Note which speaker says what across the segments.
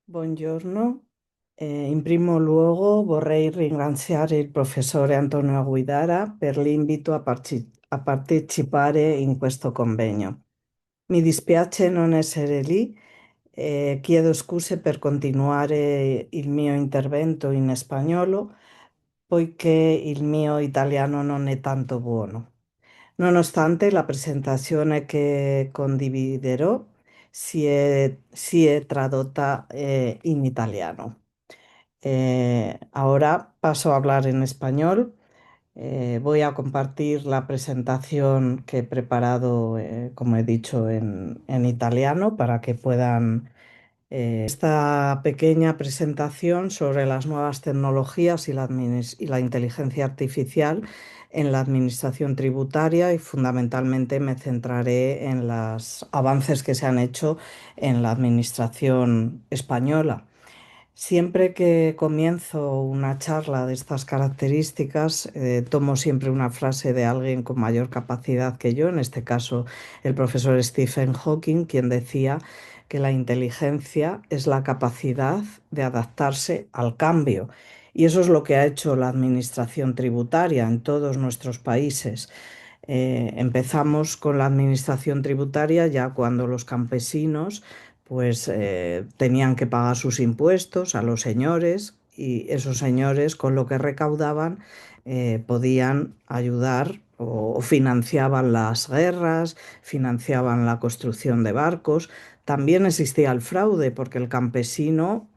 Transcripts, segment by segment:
Speaker 1: Buongiorno. In primo luogo vorrei ringraziare il professore Antonio Guidara per l'invito a partecipare in questo convegno. Mi dispiace non essere lì e chiedo scuse per continuare il mio intervento in spagnolo, poiché il mio italiano non è tanto buono. Nonostante la presentazione che condividerò si è tradotta in italiano. Ahora paso a hablar en español. Voy a compartir la presentación que he preparado, como he dicho, en italiano para que puedan esta pequeña presentación sobre las nuevas tecnologías y la inteligencia artificial en la administración tributaria y fundamentalmente me centraré en los avances que se han hecho en la administración española. Siempre que comienzo una charla de estas características, tomo siempre una frase de alguien con mayor capacidad que yo, en este caso el profesor Stephen Hawking, quien decía que la inteligencia es la capacidad de adaptarse al cambio. Y eso es lo que ha hecho la administración tributaria en todos nuestros países. Empezamos con la administración tributaria ya cuando los campesinos tenían que pagar sus impuestos a los señores y esos señores con lo que recaudaban podían ayudar o financiaban las guerras, financiaban la construcción de barcos. También existía el fraude porque el campesino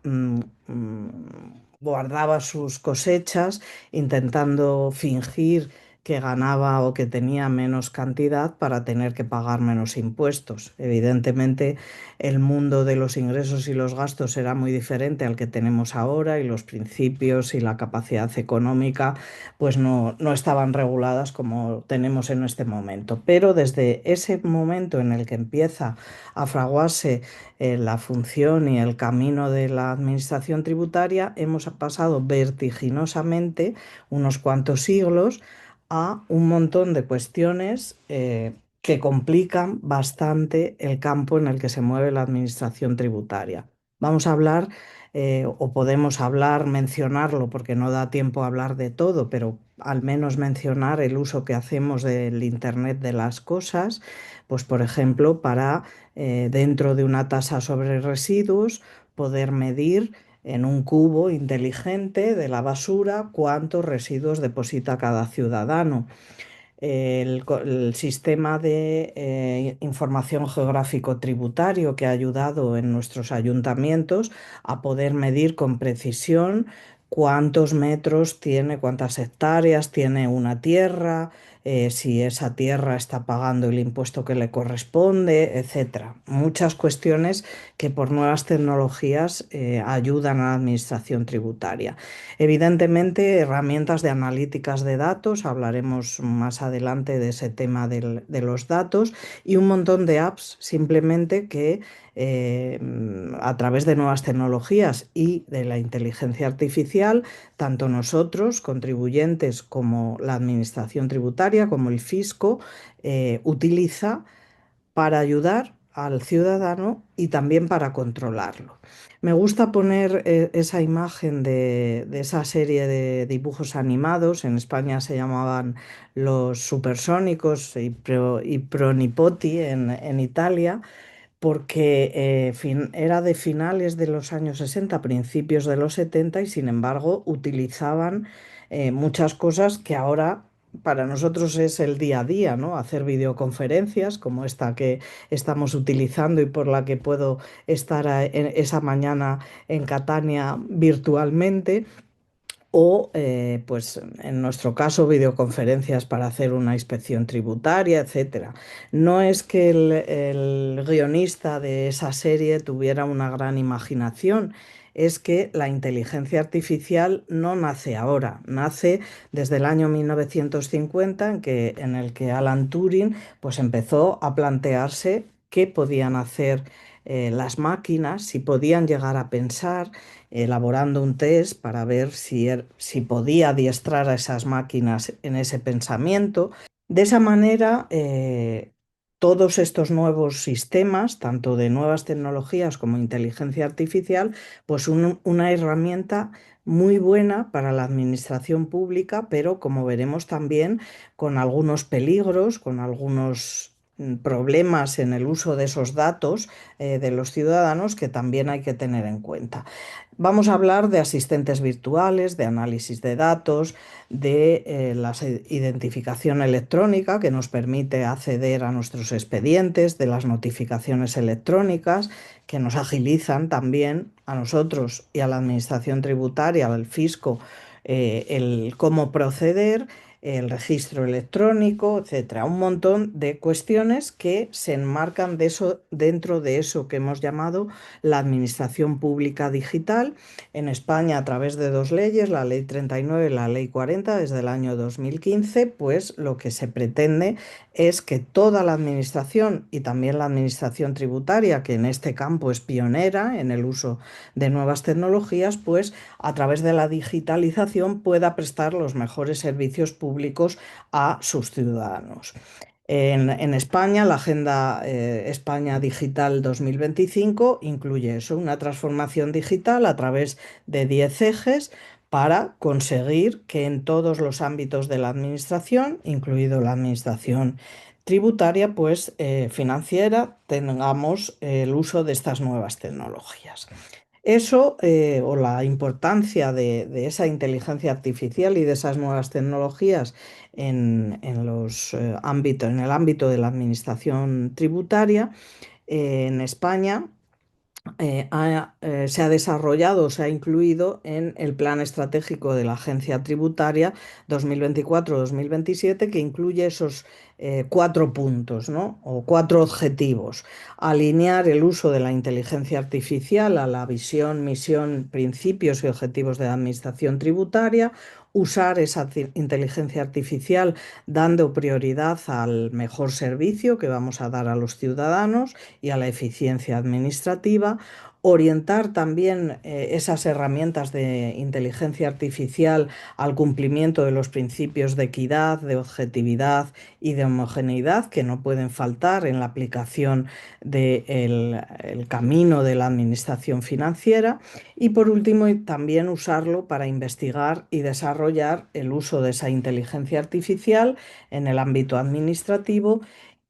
Speaker 1: guardaba sus cosechas intentando fingir que ganaba o que tenía menos cantidad para tener que pagar menos impuestos. Evidentemente, el mundo de los ingresos y los gastos era muy diferente al que tenemos ahora y los principios y la capacidad económica pues no estaban reguladas como tenemos en este momento. Pero desde ese momento en el que empieza a fraguarse la función y el camino de la administración tributaria, hemos pasado vertiginosamente unos cuantos siglos a un montón de cuestiones que complican bastante el campo en el que se mueve la administración tributaria. Vamos a hablar, o podemos hablar, mencionarlo, porque no da tiempo a hablar de todo, pero al menos mencionar el uso que hacemos del Internet de las cosas, pues por ejemplo, para dentro de una tasa sobre residuos poder medir en un cubo inteligente de la basura cuántos residuos deposita cada ciudadano. El sistema de información geográfico tributario que ha ayudado en nuestros ayuntamientos a poder medir con precisión cuántos metros tiene, cuántas hectáreas tiene una tierra, si esa tierra está pagando el impuesto que le corresponde, etcétera. Muchas cuestiones que por nuevas tecnologías ayudan a la administración tributaria. Evidentemente, herramientas de analíticas de datos, hablaremos más adelante de ese tema de los datos, y un montón de apps simplemente que eh, a través de nuevas tecnologías y de la inteligencia artificial, tanto nosotros, contribuyentes, como la administración tributaria, como el fisco, utiliza para ayudar al ciudadano y también para controlarlo. Me gusta poner esa imagen de esa serie de dibujos animados, en España se llamaban los supersónicos y Pronipoti en Italia, porque era de finales de los años 60, principios de los 70, y sin embargo utilizaban muchas cosas que ahora para nosotros es el día a día, ¿no? Hacer videoconferencias como esta que estamos utilizando y por la que puedo estar esa mañana en Catania virtualmente. O, pues en nuestro caso, videoconferencias para hacer una inspección tributaria, etcétera. No es que el guionista de esa serie tuviera una gran imaginación, es que la inteligencia artificial no nace ahora, nace desde el año 1950, en el que Alan Turing pues, empezó a plantearse qué podían hacer las máquinas, si podían llegar a pensar, elaborando un test para ver si podía adiestrar a esas máquinas en ese pensamiento. De esa manera, todos estos nuevos sistemas, tanto de nuevas tecnologías como inteligencia artificial, pues una herramienta muy buena para la administración pública, pero como veremos también con algunos peligros, con algunos problemas en el uso de esos datos de los ciudadanos que también hay que tener en cuenta. Vamos a hablar de asistentes virtuales, de análisis de datos, de la identificación electrónica que nos permite acceder a nuestros expedientes, de las notificaciones electrónicas que nos agilizan también a nosotros y a la administración tributaria, al fisco, el cómo proceder, el registro electrónico, etcétera. Un montón de cuestiones que se enmarcan de eso, dentro de eso que hemos llamado la administración pública digital en España a través de dos leyes, la Ley 39 y la Ley 40 desde el año 2015, pues lo que se pretende es que toda la administración y también la administración tributaria, que en este campo es pionera en el uso de nuevas tecnologías, pues a través de la digitalización pueda prestar los mejores servicios públicos a sus ciudadanos. En España, la Agenda España Digital 2025 incluye eso, una transformación digital a través de 10 ejes para conseguir que en todos los ámbitos de la administración, incluido la administración tributaria, pues financiera, tengamos el uso de estas nuevas tecnologías. Eso, o la importancia de esa inteligencia artificial y de esas nuevas tecnologías en los ámbitos, en el ámbito de la administración tributaria, en España se ha desarrollado, se ha incluido en el Plan Estratégico de la Agencia Tributaria 2024-2027, que incluye esos cuatro puntos, ¿no? O cuatro objetivos. Alinear el uso de la inteligencia artificial a la visión, misión, principios y objetivos de la Administración tributaria, usar esa inteligencia artificial dando prioridad al mejor servicio que vamos a dar a los ciudadanos y a la eficiencia administrativa, orientar también esas herramientas de inteligencia artificial al cumplimiento de los principios de equidad, de objetividad y de homogeneidad que no pueden faltar en la aplicación del camino de la administración financiera y por último también usarlo para investigar y desarrollar el uso de esa inteligencia artificial en el ámbito administrativo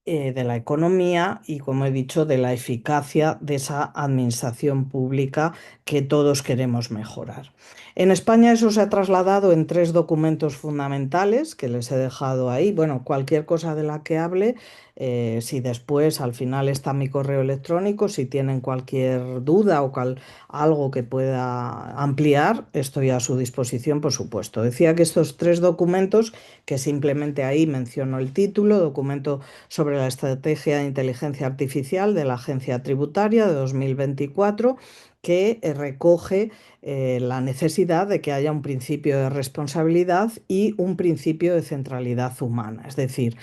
Speaker 1: de la economía y, como he dicho, de la eficacia de esa administración pública que todos queremos mejorar. En España eso se ha trasladado en tres documentos fundamentales que les he dejado ahí. Bueno, cualquier cosa de la que hable, si después al final está mi correo electrónico, si tienen cualquier duda o algo que pueda ampliar, estoy a su disposición, por supuesto. Decía que estos tres documentos, que simplemente ahí menciono el título, documento sobre la estrategia de inteligencia artificial de la Agencia Tributaria de 2024, que recoge la necesidad de que haya un principio de responsabilidad y un principio de centralidad humana. Es decir,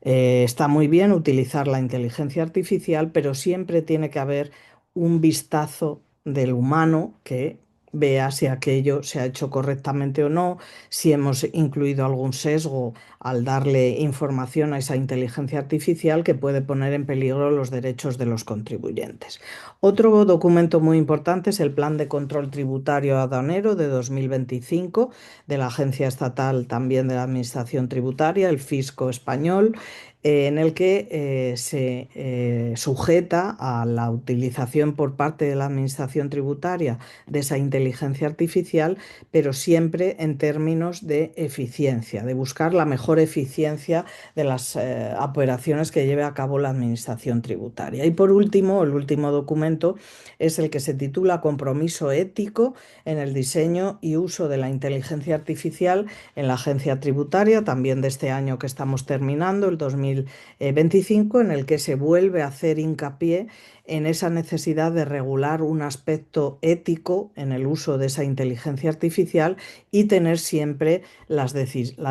Speaker 1: está muy bien utilizar la inteligencia artificial, pero siempre tiene que haber un vistazo del humano que vea si aquello se ha hecho correctamente o no, si hemos incluido algún sesgo al darle información a esa inteligencia artificial que puede poner en peligro los derechos de los contribuyentes. Otro documento muy importante es el Plan de Control Tributario Aduanero de 2025 de la Agencia Estatal también de la Administración Tributaria, el Fisco Español, en el que se sujeta a la utilización por parte de la Administración tributaria de esa inteligencia artificial, pero siempre en términos de eficiencia, de buscar la mejor eficiencia de las operaciones que lleve a cabo la Administración tributaria. Y por último, el último documento es el que se titula Compromiso ético en el diseño y uso de la inteligencia artificial en la Agencia Tributaria, también de este año que estamos terminando, el 2025, en el que se vuelve a hacer hincapié en esa necesidad de regular un aspecto ético en el uso de esa inteligencia artificial y tener siempre la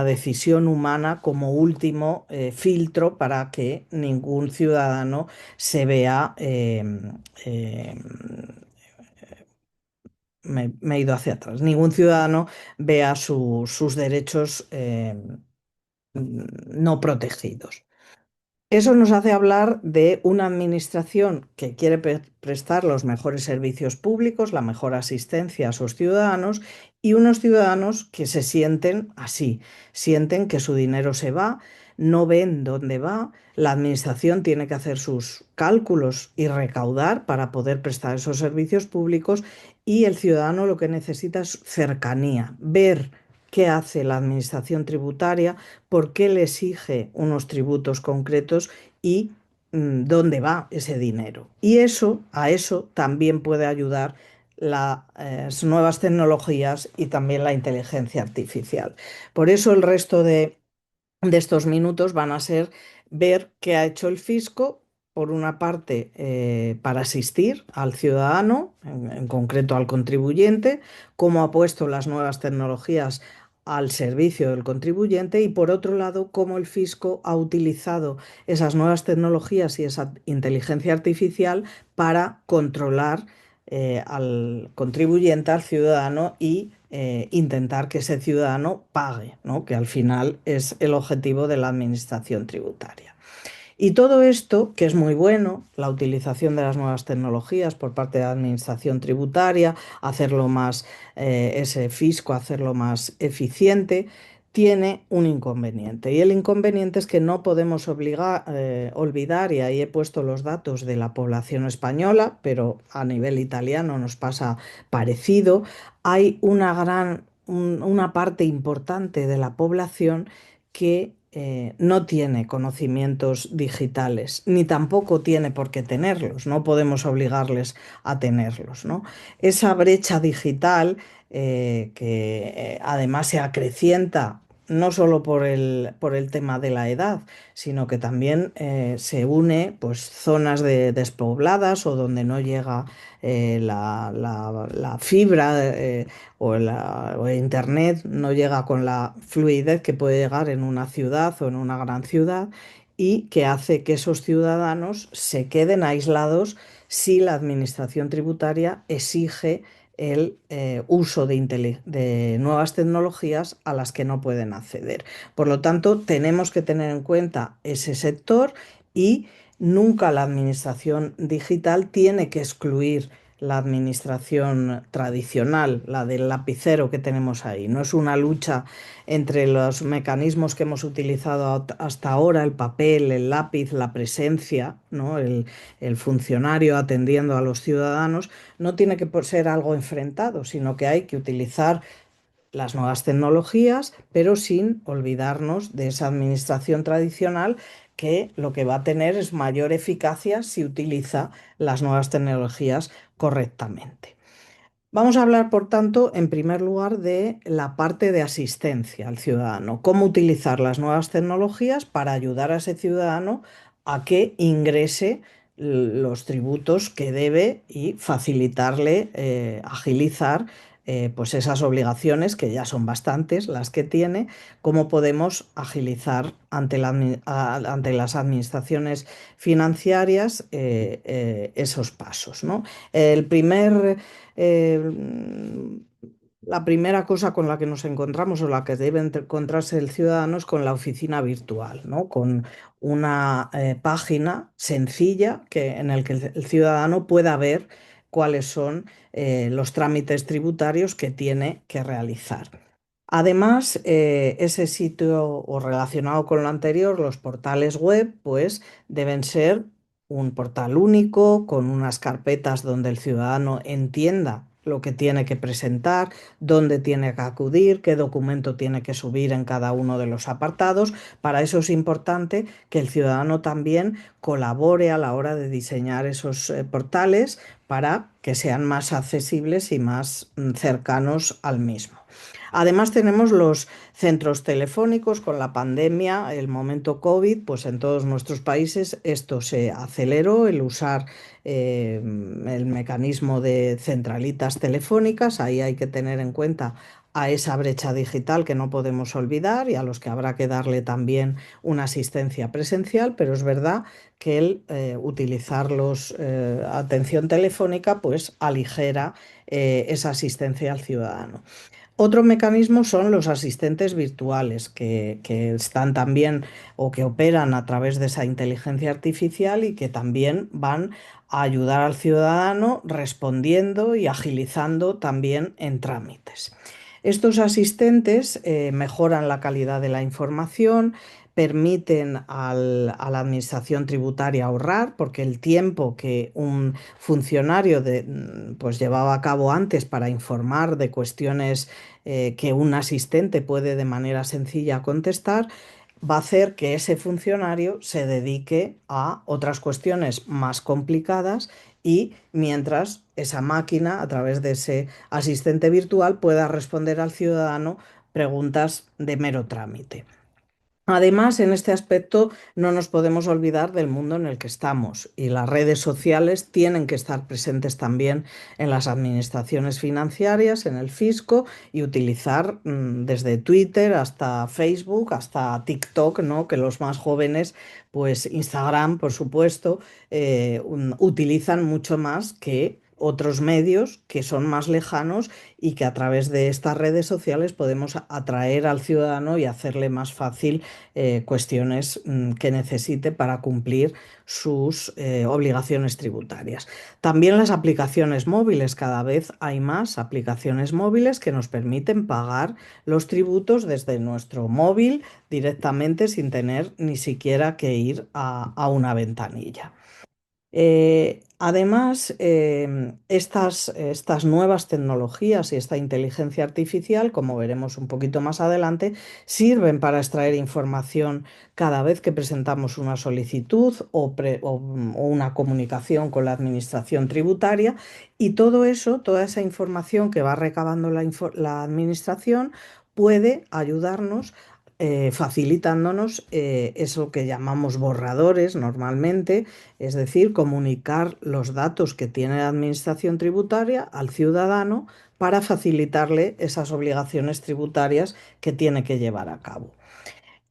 Speaker 1: decisión humana como último filtro para que ningún ciudadano se vea eh, me he ido hacia atrás. Ningún ciudadano vea sus derechos no protegidos. Eso nos hace hablar de una administración que quiere prestar los mejores servicios públicos, la mejor asistencia a sus ciudadanos y unos ciudadanos que se sienten así, sienten que su dinero se va, no ven dónde va, la administración tiene que hacer sus cálculos y recaudar para poder prestar esos servicios públicos y el ciudadano lo que necesita es cercanía, ver qué hace la administración tributaria, por qué le exige unos tributos concretos y dónde va ese dinero. Y eso, a eso también puede ayudar las nuevas tecnologías y también la inteligencia artificial. Por eso el resto de estos minutos van a ser ver qué ha hecho el fisco, por una parte, para asistir al ciudadano, en concreto al contribuyente, cómo ha puesto las nuevas tecnologías al servicio del contribuyente y, por otro lado, cómo el fisco ha utilizado esas nuevas tecnologías y esa inteligencia artificial para controlar al contribuyente, al ciudadano y intentar que ese ciudadano pague, ¿no? Que al final es el objetivo de la administración tributaria. Y todo esto, que es muy bueno, la utilización de las nuevas tecnologías por parte de la administración tributaria, hacerlo más, ese fisco, hacerlo más eficiente, tiene un inconveniente. Y el inconveniente es que no podemos olvidar, y ahí he puesto los datos de la población española, pero a nivel italiano nos pasa parecido, hay una parte importante de la población que no tiene conocimientos digitales, ni tampoco tiene por qué tenerlos, no podemos obligarles a tenerlos, ¿no? Esa brecha digital que además se acrecienta no solo por el tema de la edad, sino que también se une pues, zonas despobladas o donde no llega la fibra o Internet no llega con la fluidez que puede llegar en una ciudad o en una gran ciudad y que hace que esos ciudadanos se queden aislados si la administración tributaria exige el uso de nuevas tecnologías a las que no pueden acceder. Por lo tanto, tenemos que tener en cuenta ese sector y nunca la administración digital tiene que excluir la administración tradicional, la del lapicero que tenemos ahí. No es una lucha entre los mecanismos que hemos utilizado hasta ahora, el papel, el lápiz, la presencia, ¿no? El funcionario atendiendo a los ciudadanos, no tiene que ser algo enfrentado, sino que hay que utilizar las nuevas tecnologías, pero sin olvidarnos de esa administración tradicional que lo que va a tener es mayor eficacia si utiliza las nuevas tecnologías correctamente. Vamos a hablar, por tanto, en primer lugar de la parte de asistencia al ciudadano, cómo utilizar las nuevas tecnologías para ayudar a ese ciudadano a que ingrese los tributos que debe y facilitarle, agilizar pues esas obligaciones, que ya son bastantes las que tiene, cómo podemos agilizar ante las administraciones financieras esos pasos, ¿no? El primer eh, la primera cosa con la que nos encontramos o la que debe encontrarse el ciudadano es con la oficina virtual, ¿no? Con una página sencilla en el que el ciudadano pueda ver cuáles son los trámites tributarios que tiene que realizar. Además, ese sitio o relacionado con lo anterior, los portales web, pues deben ser un portal único con unas carpetas donde el ciudadano entienda lo que tiene que presentar, dónde tiene que acudir, qué documento tiene que subir en cada uno de los apartados. Para eso es importante que el ciudadano también colabore a la hora de diseñar esos portales para que sean más accesibles y más cercanos al mismo. Además tenemos los centros telefónicos con la pandemia, el momento COVID, pues en todos nuestros países esto se aceleró, el usar el mecanismo de centralitas telefónicas, ahí hay que tener en cuenta a esa brecha digital que no podemos olvidar y a los que habrá que darle también una asistencia presencial, pero es verdad que el utilizar los atención telefónica pues aligera esa asistencia al ciudadano. Otro mecanismo son los asistentes virtuales que están también o que operan a través de esa inteligencia artificial y que también van a ayudar al ciudadano respondiendo y agilizando también en trámites. Estos asistentes mejoran la calidad de la información, permiten a la administración tributaria ahorrar, porque el tiempo que un funcionario pues llevaba a cabo antes para informar de cuestiones que un asistente puede de manera sencilla contestar, va a hacer que ese funcionario se dedique a otras cuestiones más complicadas y mientras esa máquina, a través de ese asistente virtual, pueda responder al ciudadano preguntas de mero trámite. Además, en este aspecto no nos podemos olvidar del mundo en el que estamos y las redes sociales tienen que estar presentes también en las administraciones financieras, en el fisco y utilizar desde Twitter hasta Facebook, hasta TikTok, ¿no? Que los más jóvenes, pues Instagram, por supuesto, utilizan mucho más que otros medios que son más lejanos y que a través de estas redes sociales podemos atraer al ciudadano y hacerle más fácil cuestiones que necesite para cumplir sus obligaciones tributarias. También las aplicaciones móviles, cada vez hay más aplicaciones móviles que nos permiten pagar los tributos desde nuestro móvil directamente sin tener ni siquiera que ir a una ventanilla. Además, estas nuevas tecnologías y esta inteligencia artificial, como veremos un poquito más adelante, sirven para extraer información cada vez que presentamos una solicitud o una comunicación con la administración tributaria y todo eso, toda esa información que va recabando la administración puede ayudarnos facilitándonos eso que llamamos borradores normalmente, es decir, comunicar los datos que tiene la administración tributaria al ciudadano para facilitarle esas obligaciones tributarias que tiene que llevar a cabo.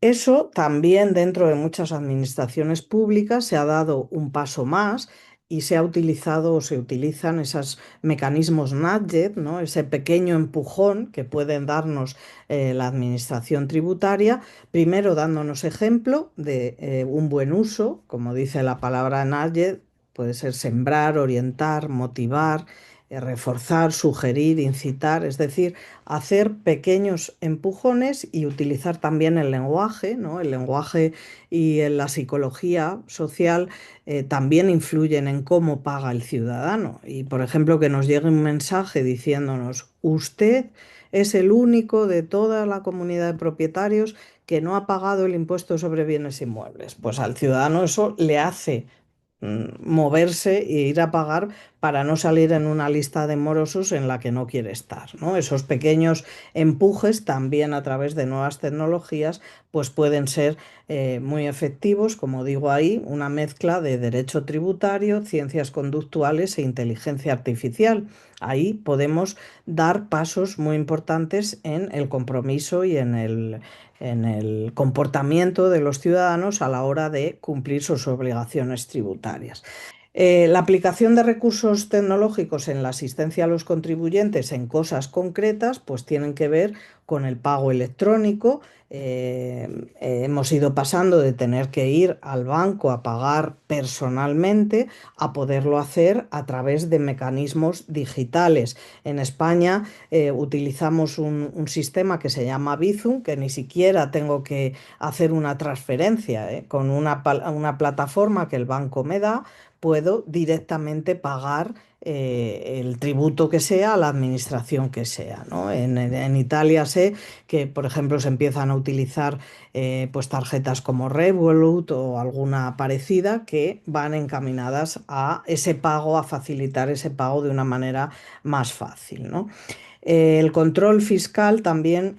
Speaker 1: Eso también dentro de muchas administraciones públicas se ha dado un paso más y se ha utilizado o se utilizan esos mecanismos nudge, ¿no? Ese pequeño empujón que pueden darnos la administración tributaria, primero dándonos ejemplo de un buen uso, como dice la palabra nudge, puede ser sembrar, orientar, motivar, reforzar, sugerir, incitar, es decir, hacer pequeños empujones y utilizar también el lenguaje, ¿no? El lenguaje y en la psicología social también influyen en cómo paga el ciudadano. Y, por ejemplo, que nos llegue un mensaje diciéndonos, usted es el único de toda la comunidad de propietarios que no ha pagado el impuesto sobre bienes inmuebles. Pues al ciudadano eso le hace moverse e ir a pagar para no salir en una lista de morosos en la que no quiere estar, ¿no? Esos pequeños empujes también a través de nuevas tecnologías pues pueden ser muy efectivos, como digo ahí, una mezcla de derecho tributario, ciencias conductuales e inteligencia artificial. Ahí podemos dar pasos muy importantes en el compromiso y en el comportamiento de los ciudadanos a la hora de cumplir sus obligaciones tributarias. La aplicación de recursos tecnológicos en la asistencia a los contribuyentes en cosas concretas, pues tienen que ver con el pago electrónico. Hemos ido pasando de tener que ir al banco a pagar personalmente a poderlo hacer a través de mecanismos digitales. En España utilizamos un sistema que se llama Bizum, que ni siquiera tengo que hacer una transferencia, con una plataforma que el banco me da puedo directamente pagar el tributo que sea a la administración que sea, ¿no? En Italia sé que, por ejemplo, se empiezan a utilizar pues tarjetas como Revolut o alguna parecida que van encaminadas a ese pago, a facilitar ese pago de una manera más fácil, ¿no? El control fiscal también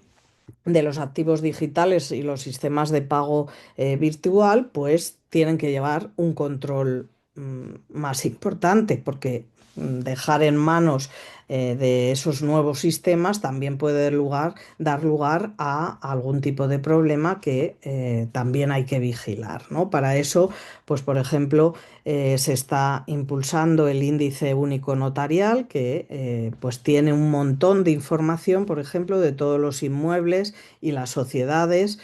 Speaker 1: de los activos digitales y los sistemas de pago virtual, pues tienen que llevar un control más importante, porque dejar en manos de esos nuevos sistemas también puede dar lugar a algún tipo de problema que también hay que vigilar, ¿no? Para eso, pues por ejemplo, se está impulsando el índice único notarial que pues tiene un montón de información, por ejemplo, de todos los inmuebles y las sociedades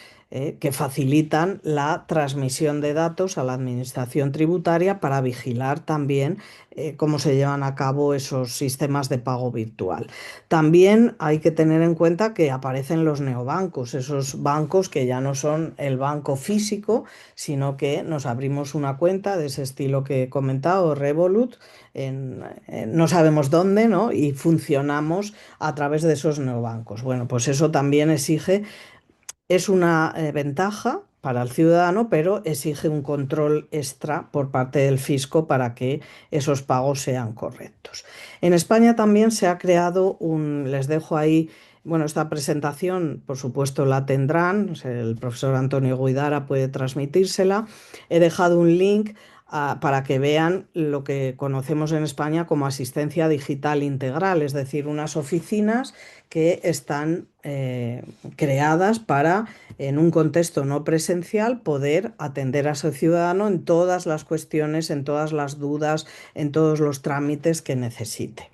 Speaker 1: que facilitan la transmisión de datos a la administración tributaria para vigilar también cómo se llevan a cabo esos sistemas de pago virtual. También hay que tener en cuenta que aparecen los neobancos, esos bancos que ya no son el banco físico, sino que nos abrimos una cuenta de ese estilo que he comentado, Revolut, no sabemos dónde, ¿no? Y funcionamos a través de esos neobancos. Bueno, pues eso también es una ventaja para el ciudadano, pero exige un control extra por parte del fisco para que esos pagos sean correctos. En España también se ha creado les dejo ahí, bueno, esta presentación, por supuesto, la tendrán, o sea, el profesor Antonio Guidara puede transmitírsela. He dejado un link para que vean lo que conocemos en España como asistencia digital integral, es decir, unas oficinas que están creadas para, en un contexto no presencial, poder atender a ese ciudadano en todas las cuestiones, en todas las dudas, en todos los trámites que necesite.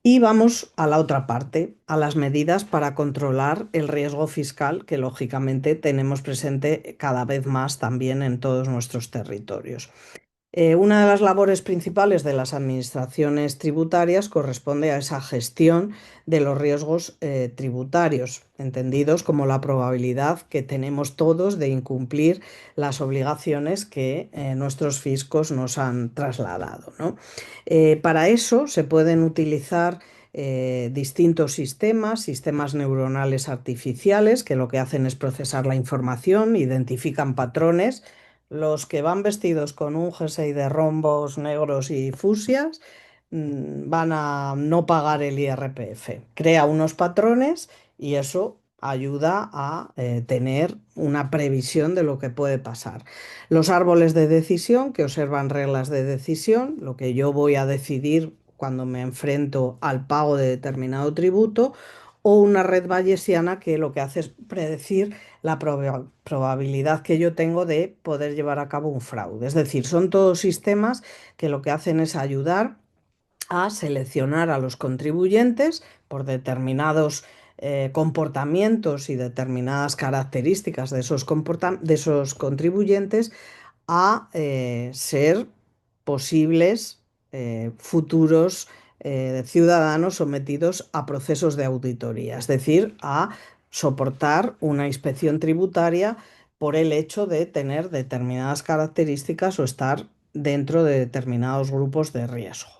Speaker 1: Y vamos a la otra parte, a las medidas para controlar el riesgo fiscal que lógicamente tenemos presente cada vez más también en todos nuestros territorios. Una de las labores principales de las administraciones tributarias corresponde a esa gestión de los riesgos tributarios, entendidos como la probabilidad que tenemos todos de incumplir las obligaciones que nuestros fiscos nos han trasladado, ¿no? Para eso se pueden utilizar distintos sistemas neuronales artificiales, que lo que hacen es procesar la información, identifican patrones. Los que van vestidos con un jersey de rombos negros y fusias van a no pagar el IRPF. Crea unos patrones y eso ayuda a tener una previsión de lo que puede pasar. Los árboles de decisión que observan reglas de decisión, lo que yo voy a decidir cuando me enfrento al pago de determinado tributo, o una red bayesiana que lo que hace es predecir la probabilidad que yo tengo de poder llevar a cabo un fraude. Es decir, son todos sistemas que lo que hacen es ayudar a seleccionar a los contribuyentes por determinados comportamientos y determinadas características de esos contribuyentes a ser posibles futuros ciudadanos sometidos a procesos de auditoría, es decir, a soportar una inspección tributaria por el hecho de tener determinadas características o estar dentro de determinados grupos de riesgo.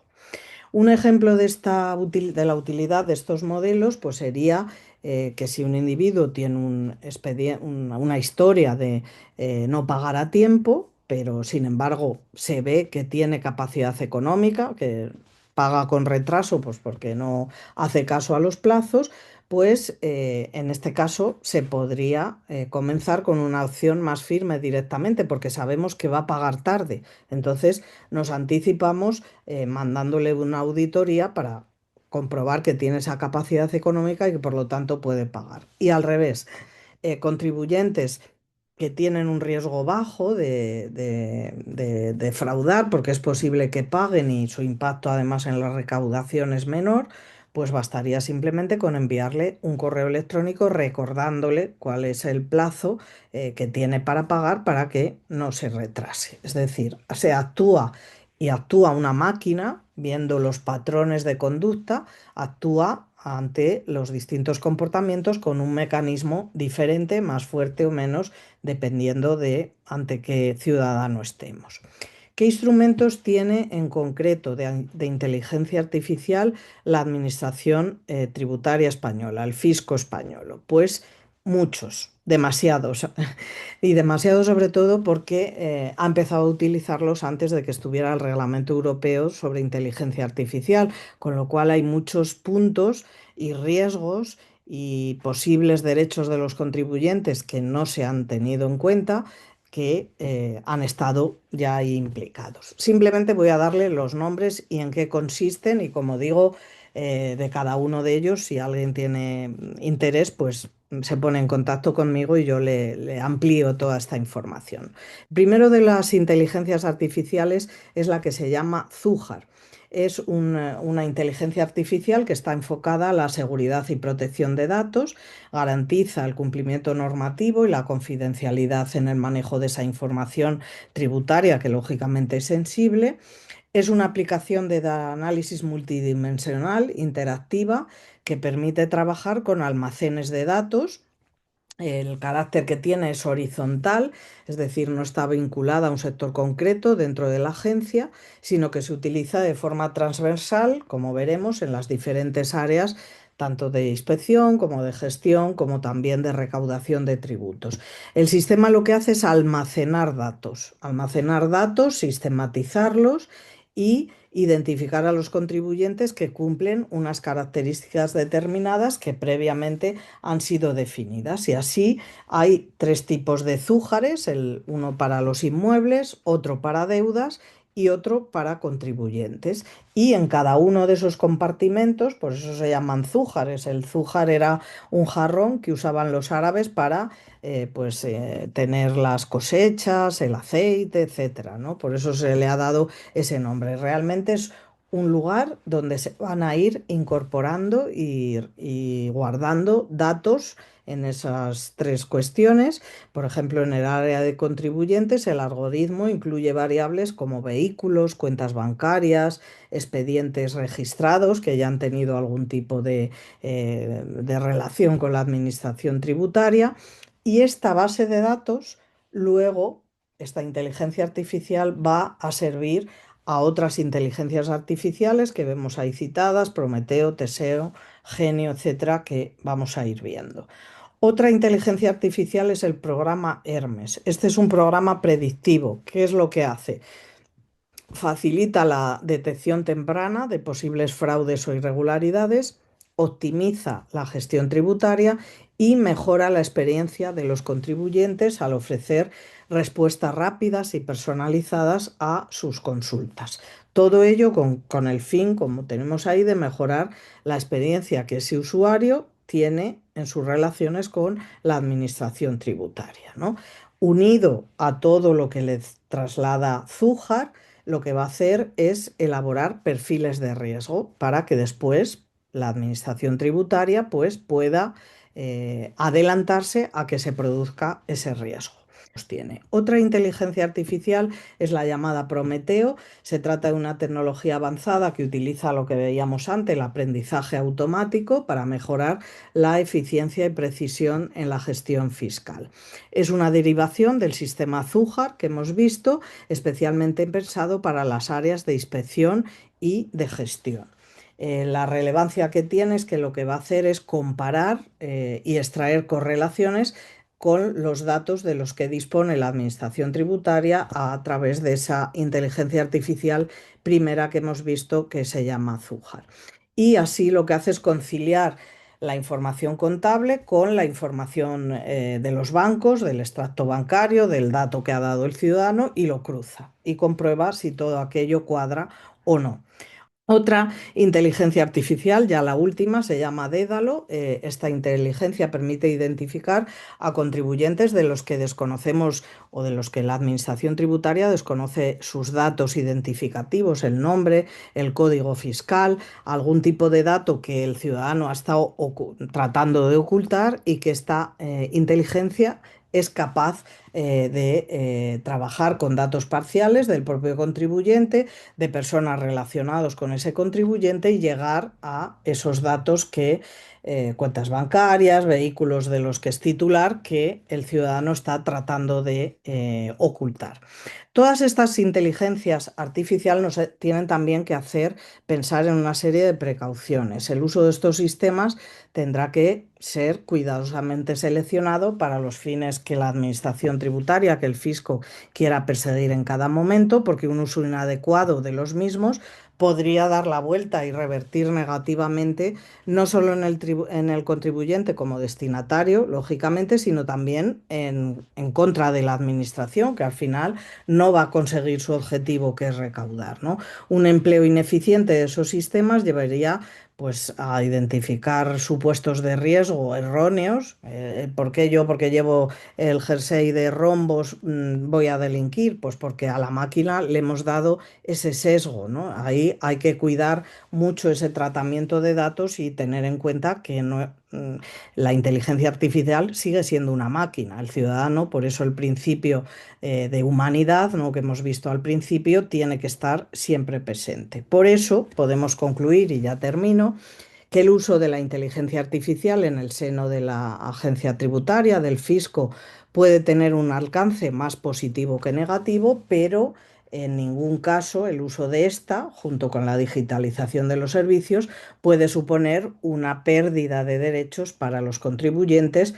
Speaker 1: Un ejemplo de la utilidad de estos modelos pues sería que si un individuo tiene una historia de no pagar a tiempo, pero sin embargo se ve que tiene capacidad económica, que paga con retraso pues porque no hace caso a los plazos, pues en este caso se podría comenzar con una opción más firme directamente porque sabemos que va a pagar tarde. Entonces nos anticipamos mandándole una auditoría para comprobar que tiene esa capacidad económica y que por lo tanto puede pagar. Y al revés, contribuyentes que tienen un riesgo bajo de defraudar, porque es posible que paguen y su impacto además en la recaudación es menor, pues bastaría simplemente con enviarle un correo electrónico recordándole cuál es el plazo que tiene para pagar para que no se retrase. Es decir, se actúa y actúa una máquina viendo los patrones de conducta, actúa ante los distintos comportamientos con un mecanismo diferente, más fuerte o menos, dependiendo de ante qué ciudadano estemos. ¿Qué instrumentos tiene en concreto de inteligencia artificial la Administración Tributaria Española, el Fisco español? Pues muchos, demasiados. Y demasiado sobre todo porque ha empezado a utilizarlos antes de que estuviera el Reglamento Europeo sobre Inteligencia Artificial, con lo cual hay muchos puntos y riesgos y posibles derechos de los contribuyentes que no se han tenido en cuenta, que han estado ya ahí implicados. Simplemente voy a darle los nombres y en qué consisten y, como digo, de cada uno de ellos, si alguien tiene interés, pues se pone en contacto conmigo y yo le amplío toda esta información. Primero de las inteligencias artificiales es la que se llama Zújar. Es una inteligencia artificial que está enfocada a la seguridad y protección de datos, garantiza el cumplimiento normativo y la confidencialidad en el manejo de esa información tributaria, que lógicamente es sensible. Es una aplicación de análisis multidimensional interactiva que permite trabajar con almacenes de datos. El carácter que tiene es horizontal, es decir, no está vinculada a un sector concreto dentro de la agencia, sino que se utiliza de forma transversal, como veremos, en las diferentes áreas, tanto de inspección como de gestión, como también de recaudación de tributos. El sistema lo que hace es almacenar datos, sistematizarlos y identificar a los contribuyentes que cumplen unas características determinadas que previamente han sido definidas. Y así hay tres tipos de zújares, uno para los inmuebles, otro para deudas y otro para contribuyentes. Y en cada uno de esos compartimentos, por eso se llaman zújares. El zújar era un jarrón que usaban los árabes para tener las cosechas, el aceite, etcétera, ¿no? Por eso se le ha dado ese nombre. Realmente es un lugar donde se van a ir incorporando y guardando datos en esas tres cuestiones. Por ejemplo, en el área de contribuyentes, el algoritmo incluye variables como vehículos, cuentas bancarias, expedientes registrados que ya han tenido algún tipo de relación con la administración tributaria. Y esta base de datos, luego, esta inteligencia artificial va a servir a otras inteligencias artificiales que vemos ahí citadas, Prometeo, Teseo, Genio, etcétera, que vamos a ir viendo. Otra inteligencia artificial es el programa Hermes. Este es un programa predictivo. ¿Qué es lo que hace? Facilita la detección temprana de posibles fraudes o irregularidades, optimiza la gestión tributaria y mejora la experiencia de los contribuyentes al ofrecer respuestas rápidas y personalizadas a sus consultas. Todo ello con el fin, como tenemos ahí, de mejorar la experiencia que ese usuario tiene en sus relaciones con la administración tributaria, ¿no? Unido a todo lo que le traslada Zújar, lo que va a hacer es elaborar perfiles de riesgo para que después la administración tributaria pues, pueda adelantarse a que se produzca ese riesgo. Tiene. Otra inteligencia artificial es la llamada Prometeo. Se trata de una tecnología avanzada que utiliza lo que veíamos antes, el aprendizaje automático, para mejorar la eficiencia y precisión en la gestión fiscal. Es una derivación del sistema Zújar que hemos visto, especialmente pensado para las áreas de inspección y de gestión. La relevancia que tiene es que lo que va a hacer es comparar y extraer correlaciones con los datos de los que dispone la Administración Tributaria a través de esa inteligencia artificial primera que hemos visto, que se llama Zújar. Y así lo que hace es conciliar la información contable con la información de los bancos, del extracto bancario, del dato que ha dado el ciudadano, y lo cruza y comprueba si todo aquello cuadra o no. Otra inteligencia artificial, ya la última, se llama Dédalo. Esta inteligencia permite identificar a contribuyentes de los que desconocemos o de los que la Administración Tributaria desconoce sus datos identificativos, el nombre, el código fiscal, algún tipo de dato que el ciudadano ha estado tratando de ocultar y que esta inteligencia es capaz de trabajar con datos parciales del propio contribuyente, de personas relacionadas con ese contribuyente y llegar a esos datos que cuentas bancarias, vehículos de los que es titular, que el ciudadano está tratando de ocultar. Todas estas inteligencias artificiales nos tienen también que hacer pensar en una serie de precauciones. El uso de estos sistemas tendrá que ser cuidadosamente seleccionado para los fines que la administración tributaria, que el fisco quiera perseguir en cada momento, porque un uso inadecuado de los mismos podría dar la vuelta y revertir negativamente no solo en en el contribuyente como destinatario, lógicamente, sino también en contra de la administración, que al final no va a conseguir su objetivo, que es recaudar, ¿no? Un empleo ineficiente de esos sistemas llevaría pues a identificar supuestos de riesgo erróneos. ¿Por qué yo, porque llevo el jersey de rombos, voy a delinquir? Pues porque a la máquina le hemos dado ese sesgo, ¿no? Ahí hay que cuidar mucho ese tratamiento de datos y tener en cuenta que no, la inteligencia artificial sigue siendo una máquina. El ciudadano, por eso el principio de humanidad, ¿no?, que hemos visto al principio, tiene que estar siempre presente. Por eso podemos concluir, y ya termino, que el uso de la inteligencia artificial en el seno de la agencia tributaria, del fisco, puede tener un alcance más positivo que negativo, pero en ningún caso el uso de esta, junto con la digitalización de los servicios, puede suponer una pérdida de derechos para los contribuyentes,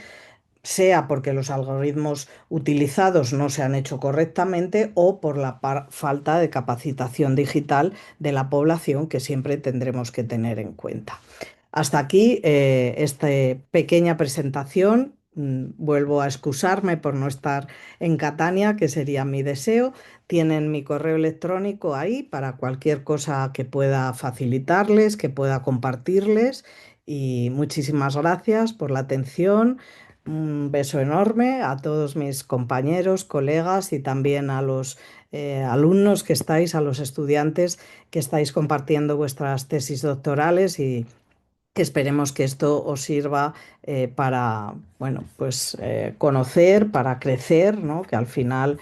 Speaker 1: sea porque los algoritmos utilizados no se han hecho correctamente o por la falta de capacitación digital de la población, que siempre tendremos que tener en cuenta. Hasta aquí esta pequeña presentación. Vuelvo a excusarme por no estar en Catania, que sería mi deseo. Tienen mi correo electrónico ahí para cualquier cosa que pueda facilitarles, que pueda compartirles. Y muchísimas gracias por la atención. Un beso enorme a todos mis compañeros, colegas y también a los alumnos que estáis, a los estudiantes que estáis compartiendo vuestras tesis doctorales, y esperemos que esto os sirva para, bueno, pues conocer, para crecer, ¿no? Que al final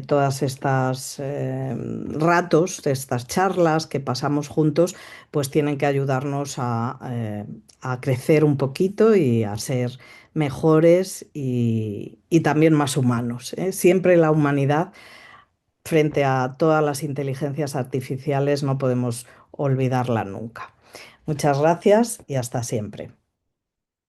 Speaker 1: todas estas ratos, estas charlas que pasamos juntos, pues tienen que ayudarnos a crecer un poquito y a ser mejores y también más humanos, ¿eh? Siempre la humanidad frente a todas las inteligencias artificiales no podemos olvidarla nunca. Muchas gracias y hasta siempre.